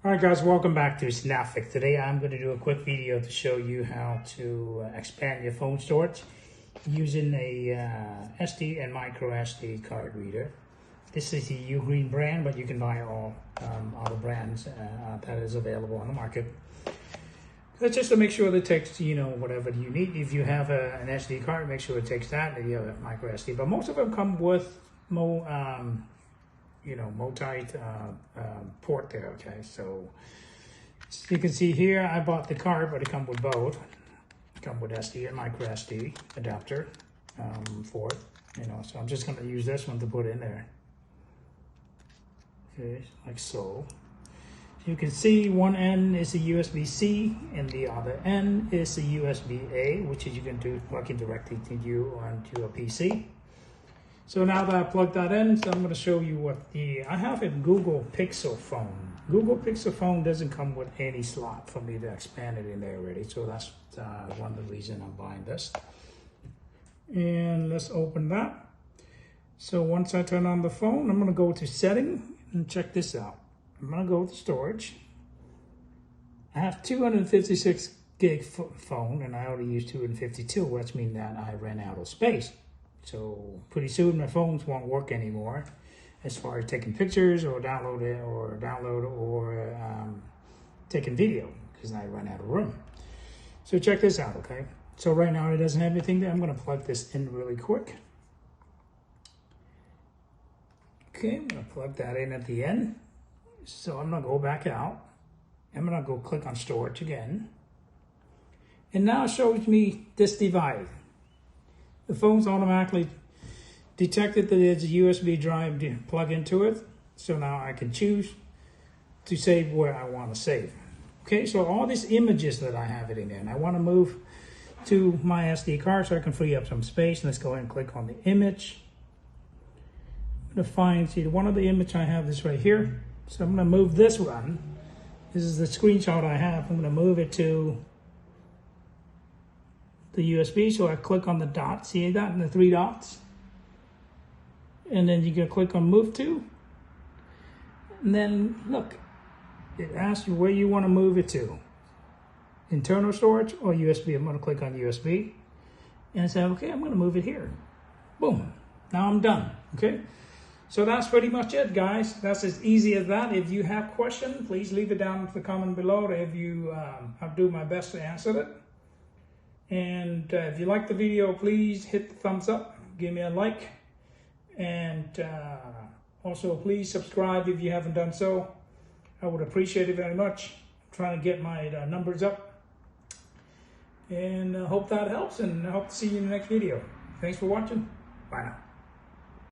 Alright guys, welcome back to Snapfix. Today I'm going to do a quick video to show you how to expand your phone storage using a SD and microSD card reader. This is the Ugreen brand, but you can buy all other brands that is available on the market. That's just to make sure that it takes, whatever you need. If you have an SD card, make sure it takes that. If you have a microSD, but most of them come with multi port there. Okay, so you can see here I bought the card, but it comes with both. It comes with SD and microSD adapter for it. So I'm just going to use this one to put in there. Okay, like so. You can see one end is a USB-C and the other end is a USB-A, which is you can plug in directly to you onto a PC. So now that I plugged that in, so I'm going to show you what I have a Google Pixel phone. Google Pixel phone doesn't come with any slot for me to expand it in there already. So that's one of the reasons I'm buying this. And let's open that. So once I turn on the phone, I'm going to go to setting and check this out. I'm going to go to storage. I have 256 gig phone and I already use 252, which means that I ran out of space. So pretty soon my phones won't work anymore as far as taking pictures or download or taking video because I run out of room. So check this out, okay? So right now it doesn't have anything there. I'm going to plug this in really quick. Okay, I'm going to plug that in at the end. So I'm going to go back out. I'm going to go click on storage again. And now it shows me this device. The phone's automatically detected that there's a USB drive to plug into it. So now I can choose to save where I want to save. Okay, so all these images that I have it in there, and I want to move to my SD card so I can free up some space. Let's go ahead and click on the image. I'm going to find, one of the image I have is right here. So I'm going to move this one. This is the screenshot I have. I'm going to move it to the USB. So I click on the dot. See that? And the three dots. And then you can click on move to. And then look, it asks you where you want to move it to. Internal storage or USB. I'm going to click on USB. And say, okay, I'm going to move it here. Boom. Now I'm done. Okay. So that's pretty much it, guys. That's as easy as that. If you have questions, please leave it down in the comment below. If you, I'll do my best to answer it. And if you like the video, please hit the thumbs up. Give me a like. And also, please subscribe if you haven't done so. I would appreciate it very much. I'm trying to get my numbers up. And I hope that helps. And I hope to see you in the next video. Thanks for watching. Bye now.